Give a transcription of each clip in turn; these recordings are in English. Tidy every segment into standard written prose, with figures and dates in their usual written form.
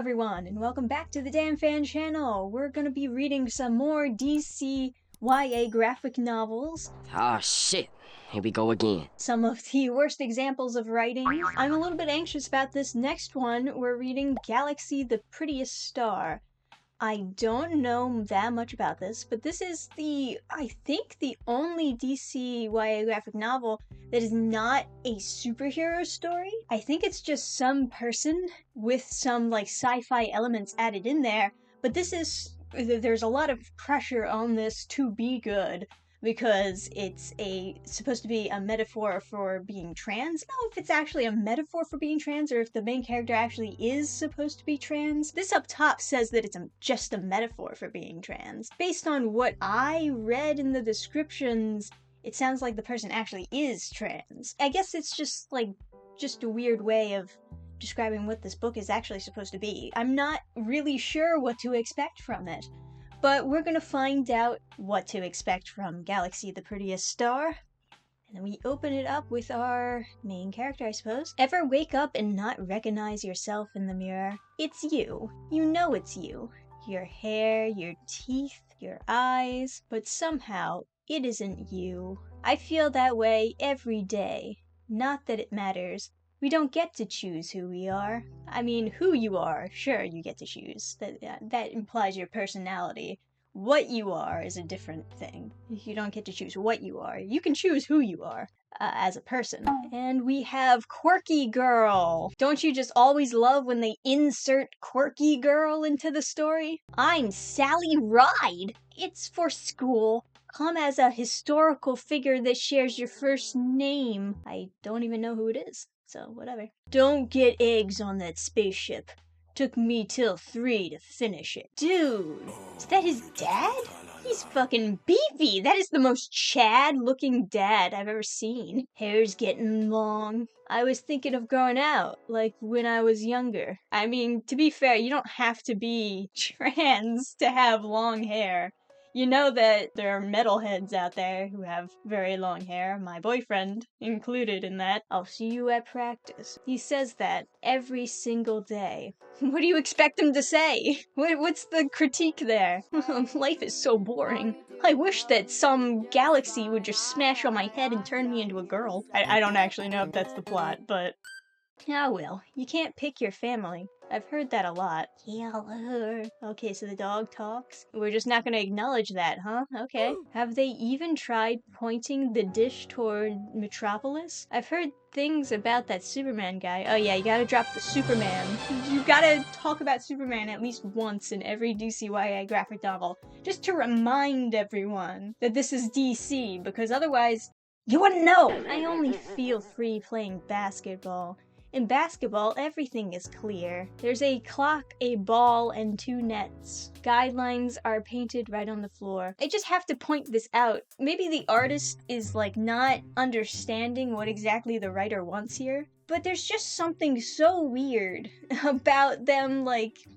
everyone, and welcome back to the dannphan channel. We're gonna be reading some more DC YA graphic novels. Ah, shit. Here we go again. Some of the worst examples of writing. I'm a little bit anxious about this next one. We're reading Galaxy the Prettiest Star. I don't know that much about this, but this is I think the only DC YA graphic novel that is not a superhero story. I think it's just some person with some like sci-fi elements added in there, but there's a lot of pressure on this to be good because it's supposed to be a metaphor for being trans. I don't know if it's actually a metaphor for being trans or if the main character actually is supposed to be trans. This up top says that it's just a metaphor for being trans. Based on what I read in the descriptions, it sounds like the person actually is trans. I guess it's just a weird way of describing what this book is actually supposed to be. I'm not really sure what to expect from it. But we're gonna find out what to expect from Galaxy the Prettiest Star. And then we open it up with our main character, I suppose. Ever wake up and not recognize yourself in the mirror? It's you. You know it's you. Your hair, your teeth, your eyes. But somehow, it isn't you. I feel that way every day. Not that it matters. We don't get to choose who we are. I mean, who you are, sure, you get to choose. That implies your personality. What you are is a different thing. You don't get to choose what you are. You can choose who you are as a person. And we have Quirky Girl. Don't you just always love when they insert Quirky Girl into the story? I'm Sally Ride. It's for school. Come as a historical figure that shares your first name. I don't even know who it is. So, whatever. Don't get eggs on that spaceship. Took me till 3 to finish it. Dude, is that his dad? He's fucking beefy. That is the most Chad-looking dad I've ever seen. Hair's getting long. I was thinking of growing out, like when I was younger. I mean, to be fair, you don't have to be trans to have long hair. You know that there are metalheads out there who have very long hair, my boyfriend included in that. I'll see you at practice. He says that every single day. What do you expect him to say? What's the critique there? Life is so boring. I wish that some galaxy would just smash on my head and turn me into a girl. I don't actually know if that's the plot, but... Ah well, you can't pick your family. I've heard that a lot. Yeah. Okay, so the dog talks? We're just not gonna acknowledge that, huh? Okay. Have they even tried pointing the dish toward Metropolis? I've heard things about that Superman guy. Oh yeah, you gotta drop the Superman. You gotta talk about Superman at least once in every DCYA graphic novel, just to remind everyone that this is DC, because otherwise, you wouldn't know! I only feel free playing basketball. In basketball, everything is clear. There's a clock, a ball, and 2 nets. Guidelines are painted right on the floor. I just have to point this out. Maybe the artist is not understanding what exactly the writer wants here, but there's just something so weird about them,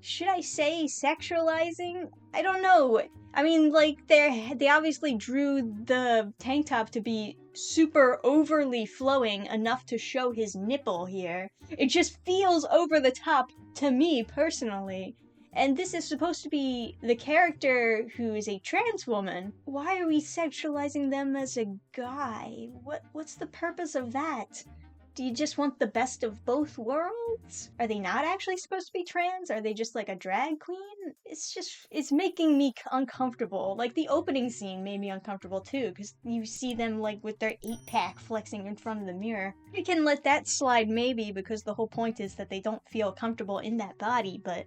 should I say sexualizing? I don't know. I mean, they obviously drew the tank top to be super overly flowing enough to show his nipple here. It just feels over the top to me personally. And this is supposed to be the character who is a trans woman. Why are we sexualizing them as a guy? What's the purpose of that? Do you just want the best of both worlds? Are they not actually supposed to be trans? Are they just a drag queen? It's making me uncomfortable. The opening scene made me uncomfortable too, because you see them with their 8-pack flexing in front of the mirror. You can let that slide maybe, because the whole point is that they don't feel comfortable in that body, but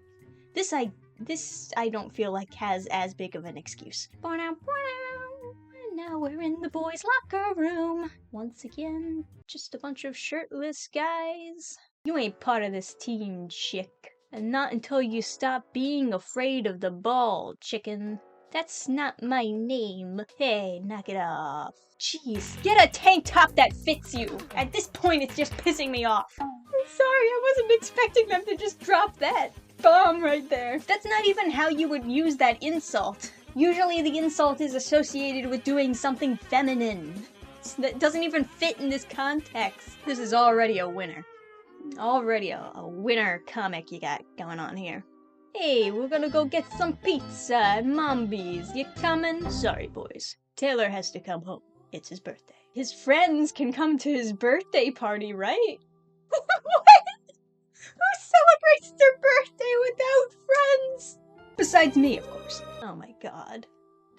this I don't feel like has as big of an excuse. Now we're in the boys' locker room. Once again, just a bunch of shirtless guys. You ain't part of this team, chick. And not until you stop being afraid of the ball, chicken. That's not my name. Hey, knock it off. Jeez, get a tank top that fits you. At this point, it's just pissing me off. I'm sorry, I wasn't expecting them to just drop that bomb right there. That's not even how you would use that insult. Usually the insult is associated with doing something feminine. That doesn't even fit in this context. This is already a winner. Already a winner comic you got going on here. Hey, we're gonna go get some pizza at Mombi's. You coming? Sorry, boys. Taylor has to come home. It's his birthday. His friends can come to his birthday party, right? What? Who celebrates their birthday without friends? Besides me, of course. Oh my god.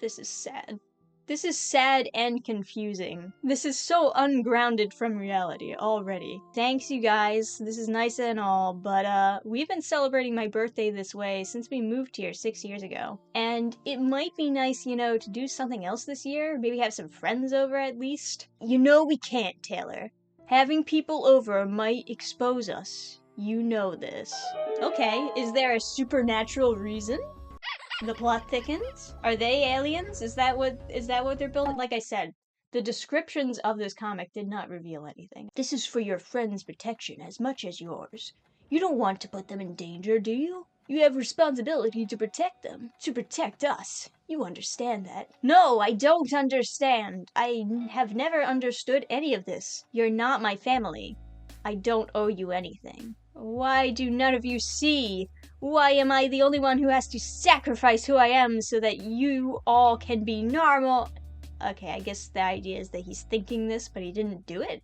This is sad. This is sad and confusing. This is so ungrounded from reality already. Thanks, you guys. This is nice and all, but we've been celebrating my birthday this way since we moved here 6 years ago. And it might be nice, you know, to do something else this year. Maybe have some friends over at least. You know we can't, Taylor. Having people over might expose us. You know this. Okay, is there a supernatural reason? The plot thickens? Are they aliens? Is that what they're building? Like I said, the descriptions of this comic did not reveal anything. This is for your friends' protection as much as yours. You don't want to put them in danger, do you? You have responsibility to protect them. To protect us. You understand that. No, I don't understand. I have never understood any of this. You're not my family. I don't owe you anything. Why do none of you see? Why am I the only one who has to sacrifice who I am so that you all can be normal? Okay, I guess the idea is that he's thinking this, but he didn't do it.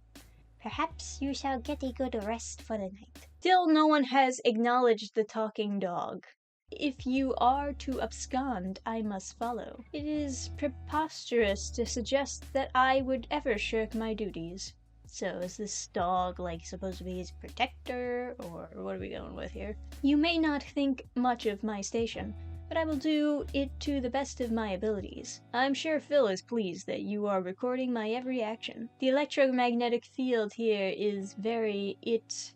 Perhaps you shall get a good rest for the night. Still no one has acknowledged the talking dog. If you are to abscond, I must follow. It is preposterous to suggest that I would ever shirk my duties. So is this dog, like, supposed to be his protector, or what are we going with here? You may not think much of my station, but I will do it to the best of my abilities. I'm sure Phil is pleased that you are recording my every action. The electromagnetic field here is it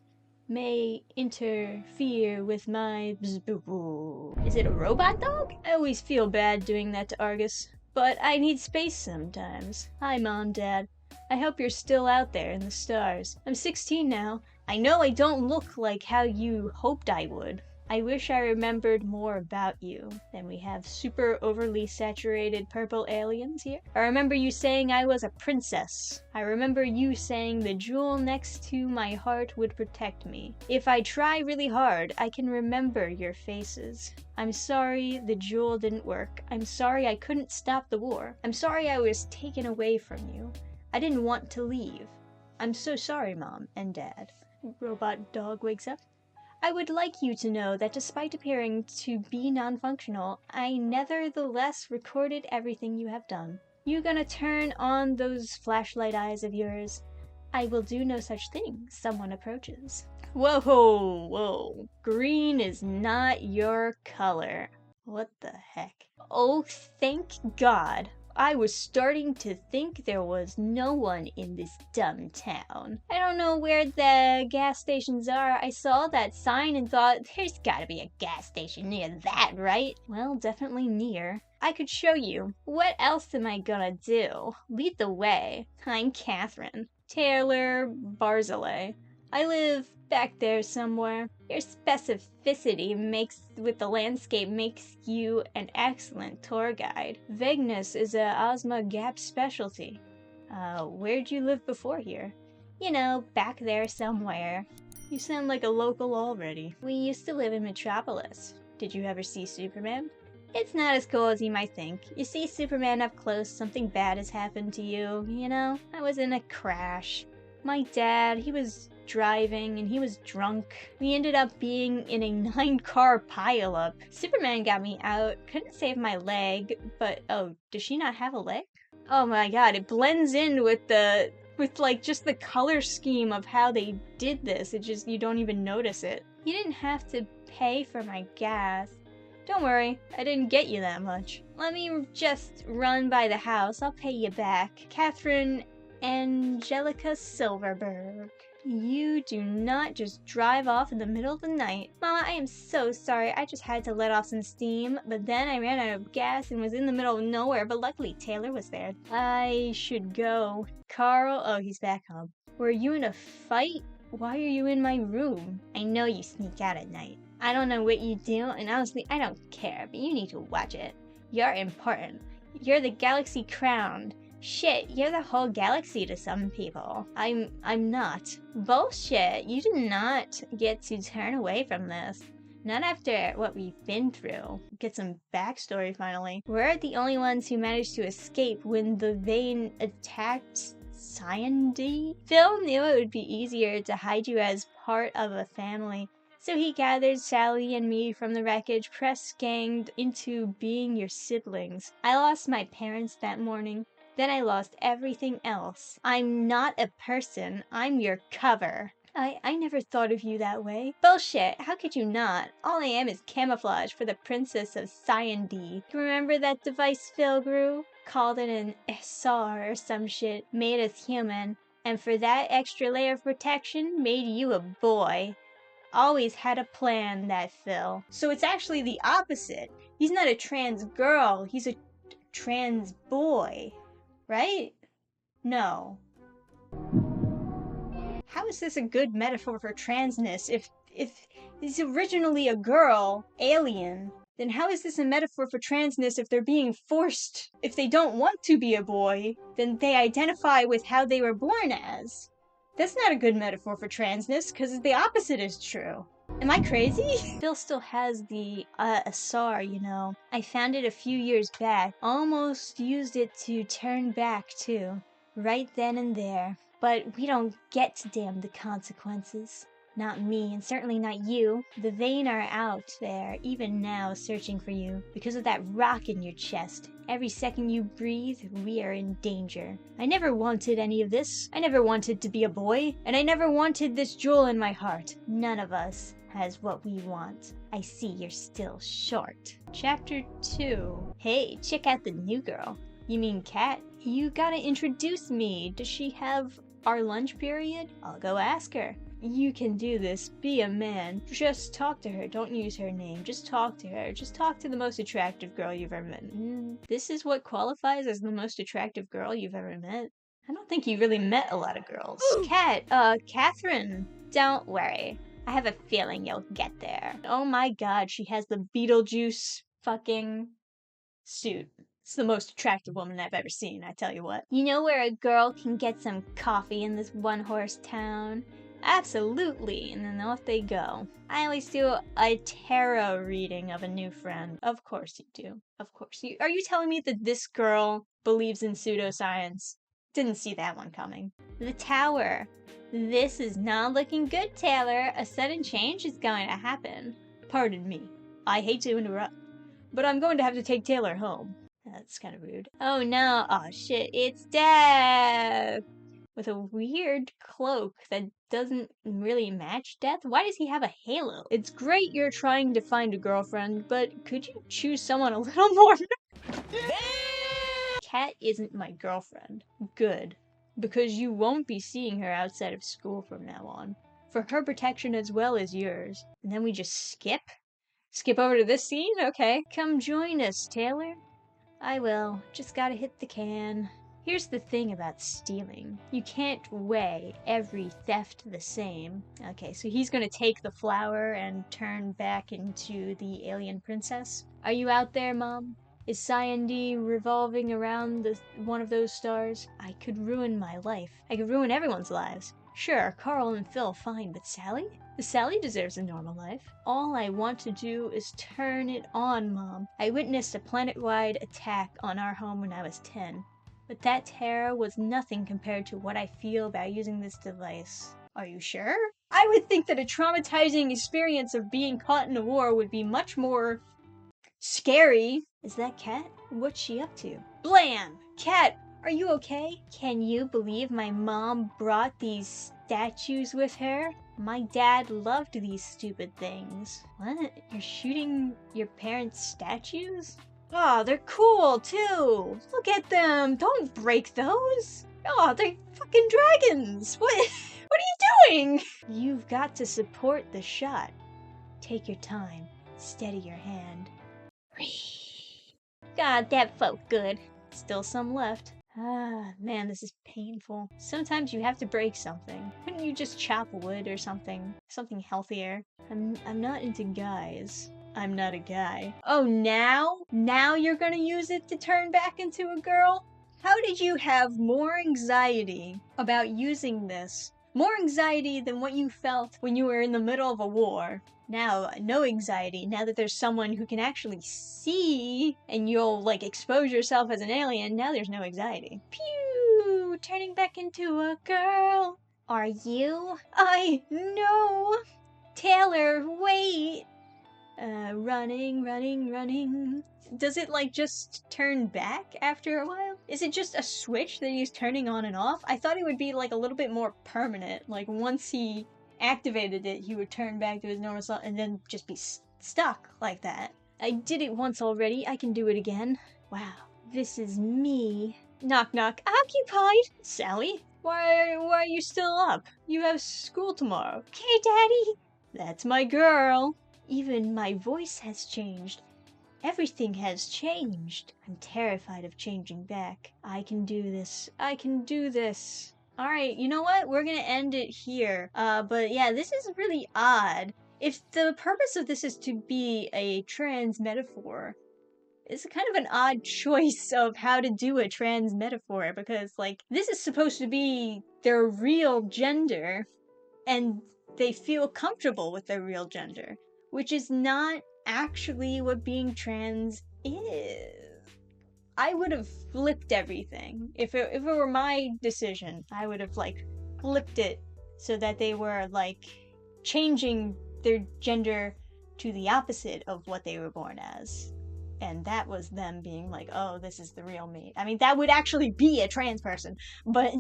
may interfere with my bzz-boo-boo. Is it a robot dog? I always feel bad doing that to Argus, but I need space sometimes. Hi, Mom, Dad. I hope you're still out there in the stars. I'm 16 now. I know I don't look like how you hoped I would. I wish I remembered more about you. Then we have super overly saturated purple aliens here. I remember you saying I was a princess. I remember you saying the jewel next to my heart would protect me. If I try really hard, I can remember your faces. I'm sorry the jewel didn't work. I'm sorry I couldn't stop the war. I'm sorry I was taken away from you. I didn't want to leave. I'm so sorry, Mom and Dad. Robot dog wakes up. I would like you to know that despite appearing to be non-functional, I nevertheless recorded everything you have done. You gonna turn on those flashlight eyes of yours? I will do no such thing. Someone approaches. Whoa, whoa. Green is not your color. What the heck? Oh, thank God. I was starting to think there was no one in this dumb town. I don't know where the gas stations are. I saw that sign and thought, there's gotta be a gas station near that, right? Well, definitely near. I could show you. What else am I gonna do? Lead the way. I'm Catherine. Taylor Barzilay. I live back there somewhere. Your specificity with the landscape makes you an excellent tour guide. Vagueness is a Ozma Gap specialty. Where'd you live before here? You know, back there somewhere. You sound like a local already. We used to live in Metropolis. Did you ever see Superman? It's not as cool as you might think. You see Superman up close, something bad has happened to you, you know? I was in a crash. My dad, he was driving and he was drunk. We ended up being in a 9-car pileup. Superman got me out, couldn't save my leg, but oh, does she not have a leg? Oh my god, it blends in with like just the color scheme of how they did this. It just, you don't even notice it. You didn't have to pay for my gas. Don't worry, I didn't get you that much. Let me just run by the house, I'll pay you back. Catherine Angelica Silverberg. You do not just drive off in the middle of the night. Mama, I am so sorry. I just had to let off some steam, but then I ran out of gas and was in the middle of nowhere, but luckily Taylor was there. I should go. Carl, oh, he's back home. Were you in a fight? Why are you in my room? I know you sneak out at night. I don't know what you do, and honestly, I don't care, but you need to watch it. You're important. You're the galaxy crowned. Shit, you're the whole galaxy to some people. I'm not. Bullshit, you do not get to turn away from this. Not after what we've been through. Get some backstory finally. We're the only ones who managed to escape when the vein attacked Cyanide. Phil knew it would be easier to hide you as part of a family. So he gathered Sally and me from the wreckage, press-ganged into being your siblings. I lost my parents that morning. Then I lost everything else. I'm not a person. I'm your cover. I never thought of you that way. Bullshit, how could you not? All I am is camouflage for the princess of Cyanide. Remember that device Phil grew? Called it an SR or some shit. Made us human. And for that extra layer of protection, made you a boy. Always had a plan, that Phil. So it's actually the opposite. He's not a trans girl, he's a trans boy. Right? No. How is this a good metaphor for transness? If he's originally a girl, alien, then how is this a metaphor for transness if they're being forced? If they don't want to be a boy, then they identify with how they were born as. That's not a good metaphor for transness, because the opposite is true. Am I crazy? Phil still has the Asar, you know. I found it a few years back. Almost used it to turn back, too. Right then and there. But we don't get to damn the consequences. Not me, and certainly not you. The Vane are out there, even now, searching for you. Because of that rock in your chest. Every second you breathe, we are in danger. I never wanted any of this. I never wanted to be a boy. And I never wanted this jewel in my heart. None of us has what we want. I see you're still short. Chapter 2. Hey, check out the new girl. You mean Kat? You gotta introduce me. Does she have our lunch period? I'll go ask her. You can do this. Be a man. Just talk to her. Don't use her name. Just talk to her. Just talk to the most attractive girl you've ever met. This is what qualifies as the most attractive girl you've ever met? I don't think you really met a lot of girls. Kat, Catherine. Don't worry. I have a feeling you'll get there. Oh my god, she has the Beetlejuice fucking suit. It's the most attractive woman I've ever seen, I tell you what. You know where a girl can get some coffee in this one-horse town? Absolutely, and then off they go. I always do a tarot reading of a new friend. Of course you do. Of course. Are you telling me that this girl believes in pseudoscience? Didn't see that one coming. The tower. This is not looking good, Taylor. A sudden change is going to happen. Pardon me. I hate to interrupt, but I'm going to have to take Taylor home. That's kind of rude. Oh no. Oh shit. It's Death! With a weird cloak that doesn't really match Death? Why does he have a halo? It's great you're trying to find a girlfriend, but could you choose someone a little more? Kat isn't my girlfriend. Good. Because you won't be seeing her outside of school from now on. For her protection as well as yours. And then we just skip? Skip over to this scene? Okay. Come join us, Taylor. I will. Just gotta hit the can. Here's the thing about stealing. You can't weigh every theft the same. Okay, so he's gonna take the flower and turn back into the alien princess. Are you out there, Mom? Is Cyanide revolving around one of those stars? I could ruin my life. I could ruin everyone's lives. Sure, Carl and Phil fine, but Sally? Sally deserves a normal life. All I want to do is turn it on, Mom. I witnessed a planet-wide attack on our home when I was 10. But that terror was nothing compared to what I feel about using this device. Are you sure? I would think that a traumatizing experience of being caught in a war would be much more scary. Is that Kat? What's she up to? Blam! Kat, are you okay? Can you believe my mom brought these statues with her? My dad loved these stupid things. What? You're shooting your parents' statues? Oh, they're cool too! Look at them! Don't break those! Oh, they're fucking dragons! What are you doing? You've got to support the shot. Take your time. Steady your hand. God, that felt good. Still some left. Ah, man, this is painful. Sometimes you have to break something. Couldn't you just chop wood or something? Something healthier. I'm not into guys. I'm not a guy. Oh, now? Now you're gonna use it to turn back into a girl? How did you have more anxiety about using this? More anxiety than what you felt when you were in the middle of a war. Now, no anxiety, now that there's someone who can actually see and you'll, like, expose yourself as an alien, now there's no anxiety. Pew! Turning back into a girl. Are you? I know! Taylor, wait! Running. Does it, like, just turn back after a while? Is it just a switch that he's turning on and off? I thought it would be, like, a little bit more permanent. Like, once he activated it, he would turn back to his normal self and then just be stuck like that. I did it once already. I can do it again. Wow. This is me. Knock knock. Occupied? Sally? Why are you still up? You have school tomorrow. Okay, Daddy. That's my girl. Even my voice has changed. Everything has changed. I'm terrified of changing back. I can do this. I can do this. Alright, you know what? We're gonna end it here. But yeah, this is really odd. If the purpose of this is to be a trans metaphor, it's kind of an odd choice of how to do a trans metaphor, because, like, this is supposed to be their real gender, and they feel comfortable with their real gender, which is not actually what being trans is. I would have flipped everything. If it were my decision, I would have, like, flipped it so that they were, like, changing their gender to the opposite of what they were born as. And that was them being like, oh, this is the real me. I mean, that would actually be a trans person, but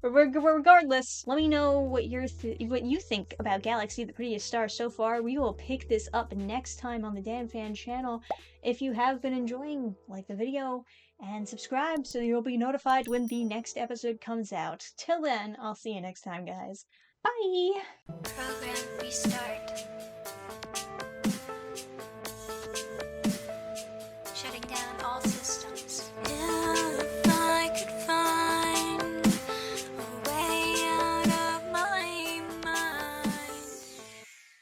regardless, let me know what you think about Galaxy, the Prettiest Star so far. We will pick this up next time on the dannphan channel. If you have been enjoying, like the video and subscribe so you'll be notified when the next episode comes out. Till then, I'll see you next time, guys. Bye! Program restart. Shutting down all systems.